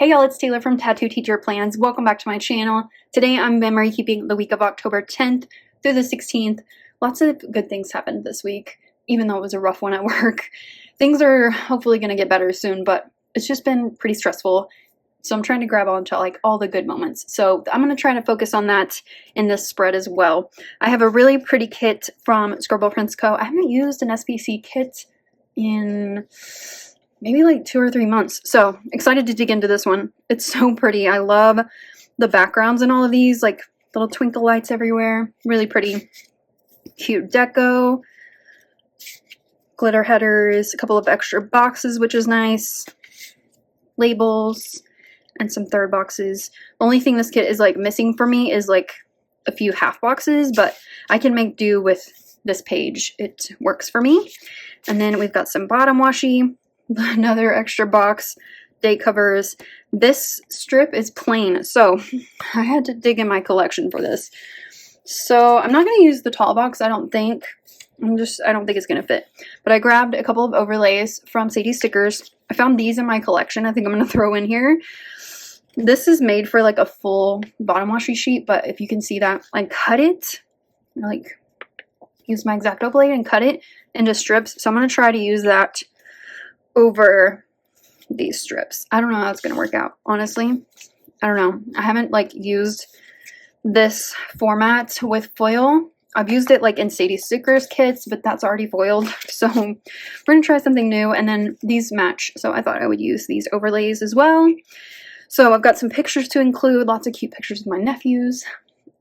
Hey y'all, it's Taylor from Tattoo Teacher Plans. Welcome back to my channel. Today I'm memory keeping the week of October 10th through the 16th. Lots of good things happened this week, even though it was a rough one at work. Things are hopefully going to get better soon, but it's just been pretty stressful. So I'm trying to grab onto like all the good moments. So I'm going to try to focus on that in this spread as well. I have a really pretty kit from Scribble Prints Co. I haven't used an SPC kit in maybe like 2 or 3 months. So excited to dig into this one. It's so pretty. I love the backgrounds in all of these, like little twinkle lights everywhere. Really pretty. Cute deco. Glitter headers, a couple of extra boxes, which is nice. Labels, and some third boxes. The only thing this kit is like missing for me is like a few half boxes, but I can make do with this page. It works for me. And then we've got some bottom washi. Another extra box, date covers. This strip is plain, so I had to dig in my collection for this. So I'm not going to use the tall box, I don't think. I don't think it's going to fit. But I grabbed a couple of overlays from Sadie Stickers. I found these in my collection. I think I'm going to throw in here. This is made for like a full bottom washi sheet, but if you can see that, I cut it, like use my X-Acto blade and cut it into strips. So I'm going to try to use that over these strips. I don't know how it's going to work out, honestly. I don't know. I haven't like used this format with foil. I've used it like in Sadie Stickers kits, but that's already foiled. So we're going to try something new, and then these match. So I thought I would use these overlays as well. So I've got some pictures to include, lots of cute pictures of my nephews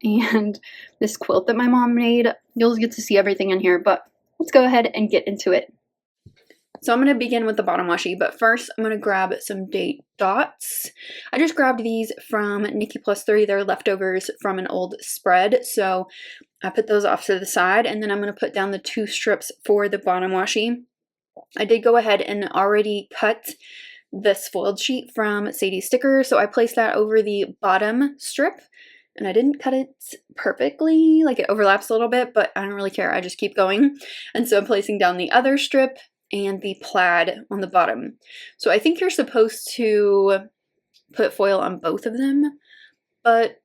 and this quilt that my mom made. You'll get to see everything in here, but let's go ahead and get into it. So I'm going to begin with the bottom washi, but first I'm going to grab some date dots. I just grabbed these from Nikki Plus 3. They're leftovers from an old spread, so I put those off to the side, and then I'm going to put down the 2 strips for the bottom washi. I did go ahead and already cut this foiled sheet from Sadie Stickers, so I placed that over the bottom strip, and I didn't cut it perfectly, like it overlaps a little bit, but I don't really care. I just keep going. And so I'm placing down the other strip and the plaid on the bottom. So I think you're supposed to put foil on both of them, but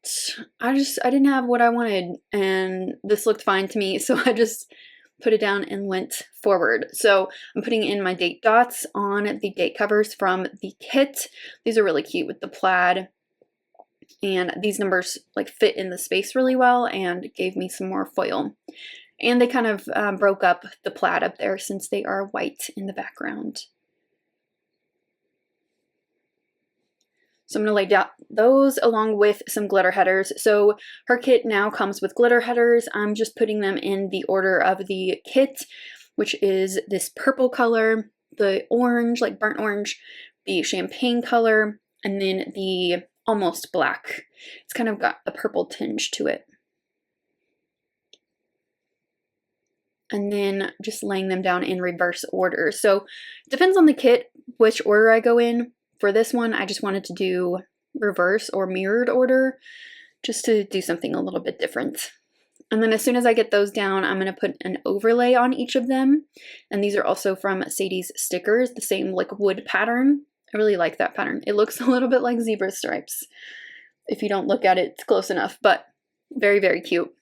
I didn't have what I wanted, and this looked fine to me, so I just put it down and went forward. So I'm putting in my date dots on the date covers from the kit. These are really cute with the plaid, and these numbers like fit in the space really well and gave me some more foil. And they kind of broke up the plaid up there since they are white in the background. So I'm going to lay down those along with some glitter headers. So her kit now comes with glitter headers. I'm just putting them in the order of the kit, which is this purple color, the orange, like burnt orange, the champagne color, and then the almost black. It's kind of got a purple tinge to it. And then just laying them down in reverse order. So it depends on the kit which order I go in. For this one, I just wanted to do reverse or mirrored order, just to do something a little bit different. And then as soon as I get those down, I'm going to put an overlay on each of them. And these are also from Sadie's Stickers, the same like wood pattern. I really like that pattern. It looks a little bit like zebra stripes. If you don't look at it, it's close enough, but very, very cute.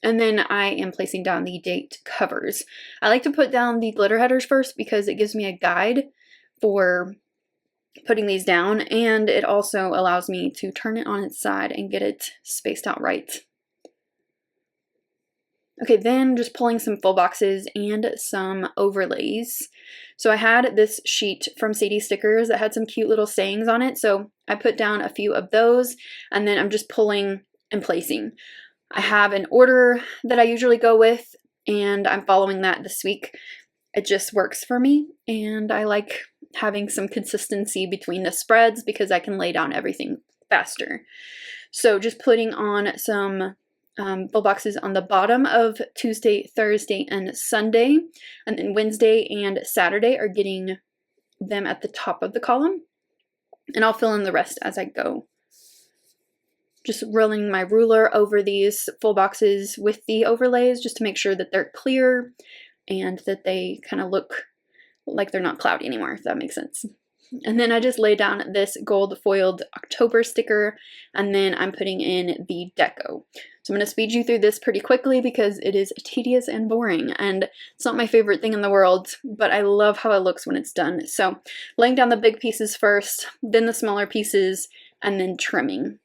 And then I am placing down the date covers. I like to put down the glitter headers first because it gives me a guide for putting these down, and it also allows me to turn it on its side and get it spaced out right. Okay, then just pulling some full boxes and some overlays. So I had this sheet from Sadie Stickers that had some cute little sayings on it, so I put down a few of those, and then I'm just pulling and placing. I have an order that I usually go with, and I'm following that this week. It just works for me, and I like having some consistency between the spreads because I can lay down everything faster. So just putting on some full boxes on the bottom of Tuesday, Thursday, and Sunday, and then Wednesday and Saturday are getting them at the top of the column, and I'll fill in the rest as I go. Just rolling my ruler over these full boxes with the overlays just to make sure that they're clear and that they kind of look like they're not cloudy anymore, if that makes sense. And then I just laid down this gold foiled October sticker, and then I'm putting in the deco. So I'm going to speed you through this pretty quickly because it is tedious and boring, and it's not my favorite thing in the world, but I love how it looks when it's done. So laying down the big pieces first, then the smaller pieces, and then trimming.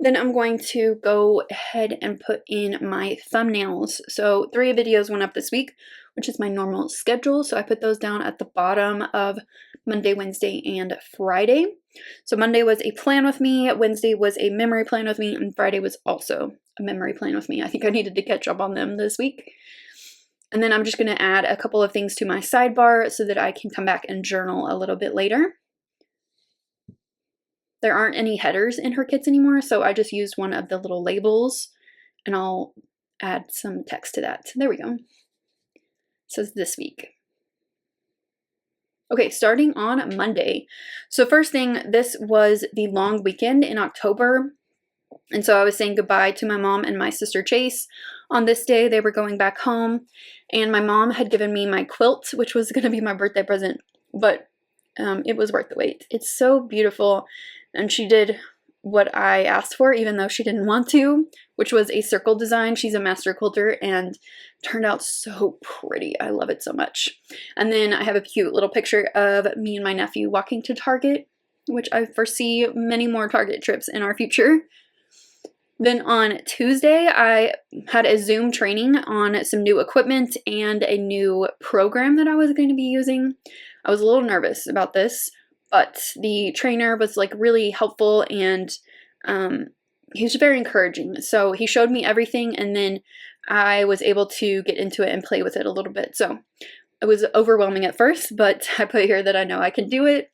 Then I'm going to go ahead and put in my thumbnails. So 3 videos went up this week, which is my normal schedule. So I put those down at the bottom of Monday, Wednesday, and Friday. So Monday was a plan with me, Wednesday was a memory plan with me, and Friday was also a memory plan with me. I think I needed to catch up on them this week. And then I'm just going to add a couple of things to my sidebar so that I can come back and journal a little bit later. There aren't any headers in her kits anymore, so I just used one of the little labels, and I'll add some text to that. There we go. It says this week. Okay, starting on Monday. So first thing, this was the long weekend in October, and so I was saying goodbye to my mom and my sister Chase. On this day, they were going back home, and my mom had given me my quilt, which was going to be my birthday present, but it was worth the wait. It's so beautiful. And she did what I asked for, even though she didn't want to, which was a circle design. She's a master quilter and turned out so pretty. I love it so much. And then I have a cute little picture of me and my nephew walking to Target, which I foresee many more Target trips in our future. Then on Tuesday, I had a Zoom training on some new equipment and a new program that I was going to be using. I was a little nervous about this, but the trainer was like really helpful, and he was very encouraging. So he showed me everything, and then I was able to get into it and play with it a little bit. So it was overwhelming at first, but I put here that I know I can do it.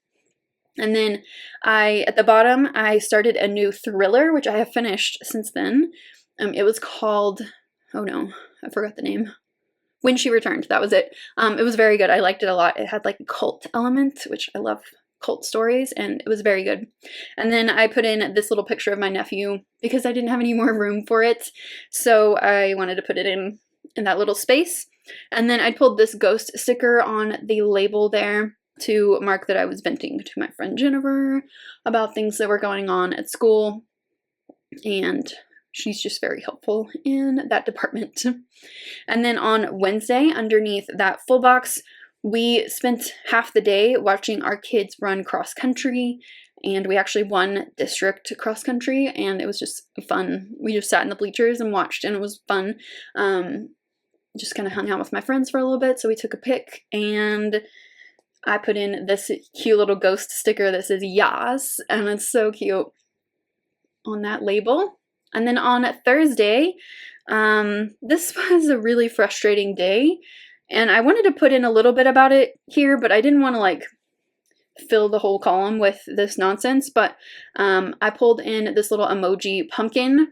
And then at the bottom, I started a new thriller, which I have finished since then. It was called, oh no, I forgot the name. When She Returned, that was it. It was very good. I liked it a lot. It had like a cult element, which I love cult stories, and it was very good. And then I put in this little picture of my nephew because I didn't have any more room for it, so I wanted to put it in that little space. And then I pulled this ghost sticker on the label there to mark that I was venting to my friend Jennifer about things that were going on at school, and she's just very helpful in that department. And then on Wednesday, underneath that full box, we spent half the day watching our kids run cross country, and we actually won district cross country, and it was just fun. We just sat in the bleachers and watched, and it was fun. Just kind of hung out with my friends for a little bit, so we took a pic, and I put in this cute little ghost sticker that says Yas, and it's so cute on that label. And then on Thursday, this was a really frustrating day, and I wanted to put in a little bit about it here, but I didn't want to like fill the whole column with this nonsense. But I pulled in this little emoji pumpkin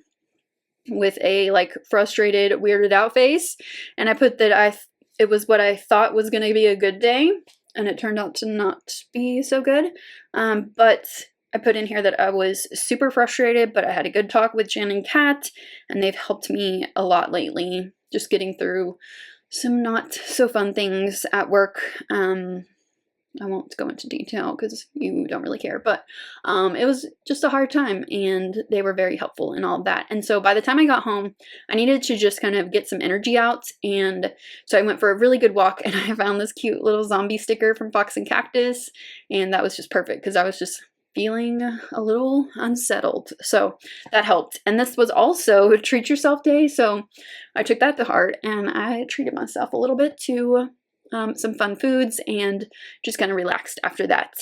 with a like frustrated, weirded out face, and I put that it was what I thought was going to be a good day, and it turned out to not be so good. But I put in here that I was super frustrated, but I had a good talk with Jen and Kat, and they've helped me a lot lately, just getting through some not so fun things at work. I won't go into detail because you don't really care, but it was just a hard time, and they were very helpful in all of that. And so by the time I got home, I needed to just kind of get some energy out, and so I went for a really good walk, and I found this cute little zombie sticker from Fox and Cactus, and that was just perfect because I was just feeling a little unsettled, so that helped. And this was also a treat yourself day, so I took that to heart, and I treated myself a little bit to some fun foods and just kind of relaxed after that.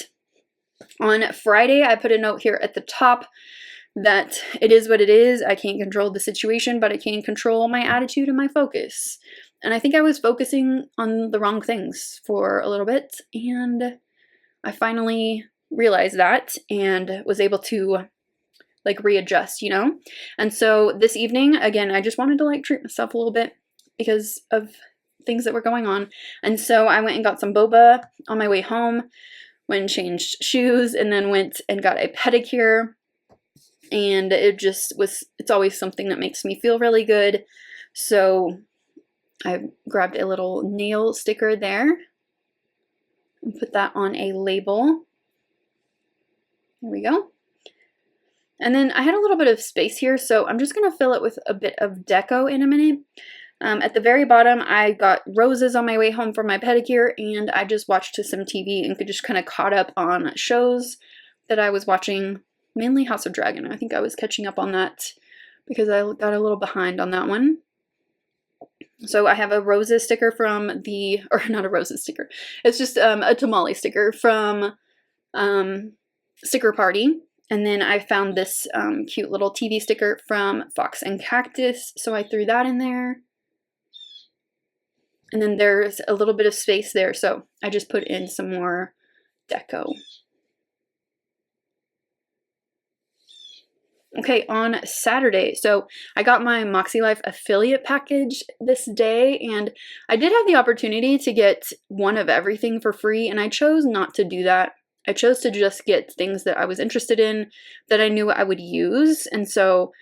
On Friday, I put a note here at the top that it is what it is. I can't control the situation, but I can control my attitude and my focus. And I think I was focusing on the wrong things for a little bit, and I finally realized that and was able to like readjust, you know? And so this evening, again, I just wanted to like treat myself a little bit because of things that were going on. And so I went and got some boba on my way home, went and changed shoes, and then went and got a pedicure. And it just was, it's always something that makes me feel really good. So I grabbed a little nail sticker there. and put that on a label. There we go. And then I had a little bit of space here, so I'm just going to fill it with a bit of deco in a minute. At the very bottom, I got roses on my way home from my pedicure, and I just watched some TV and just kind of caught up on shows that I was watching, mainly House of Dragon. I think I was catching up on that because I got a little behind on that one. So I have a roses sticker from the, or not a roses sticker, it's just a tamale sticker from Sticker Party. And then I found this cute little TV sticker from Fox and Cactus, so I threw that in there. And then there's a little bit of space there, so I just put in some more deco. Okay, on Saturday, so I got my Moxie Life affiliate package this day, and I did have the opportunity to get one of everything for free, and I chose not to do that. I chose to just get things that I was interested in, that I knew I would use, and so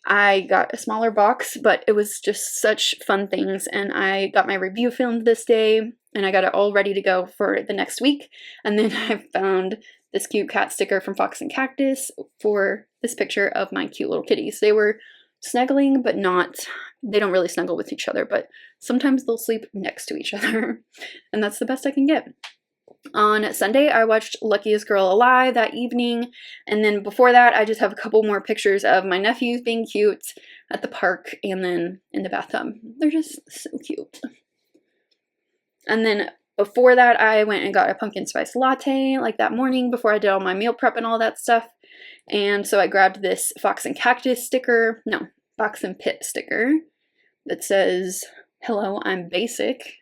I got a smaller box, but it was just such fun things, and I got my review filmed this day, and I got it all ready to go for the next week, and then I found this cute cat sticker from Fox and Cactus for this picture of my cute little kitties. They were snuggling, but they don't really snuggle with each other, but sometimes they'll sleep next to each other, and that's the best I can get. On Sunday, I watched Luckiest Girl Alive that evening, and then before that, I just have a couple more pictures of my nephews being cute at the park and then in the bathtub. They're just so cute. And then before that, I went and got a pumpkin spice latte, like that morning before I did all my meal prep and all that stuff. And so I grabbed this Fox and Cactus sticker, no, Fox and Pit sticker that says, "Hello, I'm basic."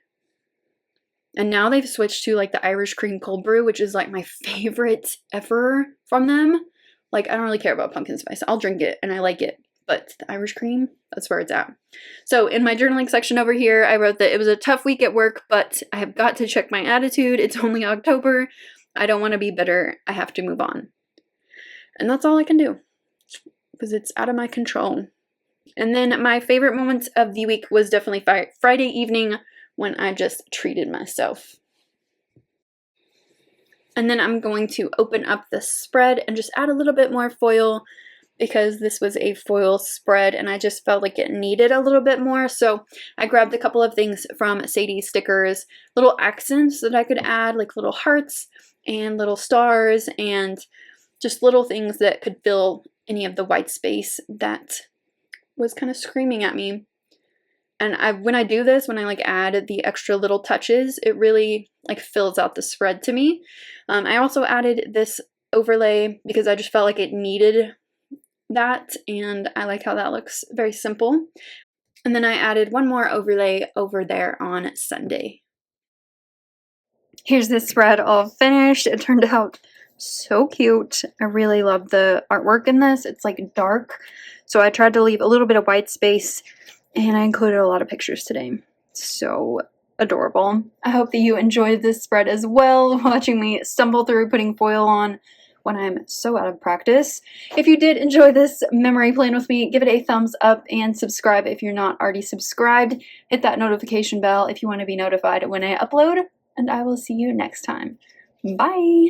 And now they've switched to like the Irish cream cold brew, which is like my favorite ever from them. Like, I don't really care about pumpkin spice. I'll drink it and I like it, but the Irish cream, that's where it's at. So in my journaling section over here, I wrote that it was a tough week at work, but I have got to check my attitude. It's only October. I don't want to be bitter. I have to move on. And that's all I can do because it's out of my control. And then my favorite moments of the week was definitely Friday evening, when I just treated myself. And then I'm going to open up the spread and just add a little bit more foil because this was a foil spread and I just felt like it needed a little bit more. So I grabbed a couple of things from Sadie stickers, little accents that I could add, like little hearts and little stars and just little things that could fill any of the white space that was kind of screaming at me. And when I do this, when I like add the extra little touches, it really like fills out the spread to me. I also added this overlay because I just felt like it needed that, and I like how that looks, very simple. And then I added one more overlay over there on Sunday. Here's this spread all finished. It turned out so cute. I really love the artwork in this. It's like dark, so I tried to leave a little bit of white space. And I included a lot of pictures today. So adorable. I hope that you enjoyed this spread as well, watching me stumble through putting foil on when I'm so out of practice. If you did enjoy this memory plan with me, give it a thumbs up and subscribe if you're not already subscribed. Hit that notification bell if you want to be notified when I upload, and I will see you next time. Bye!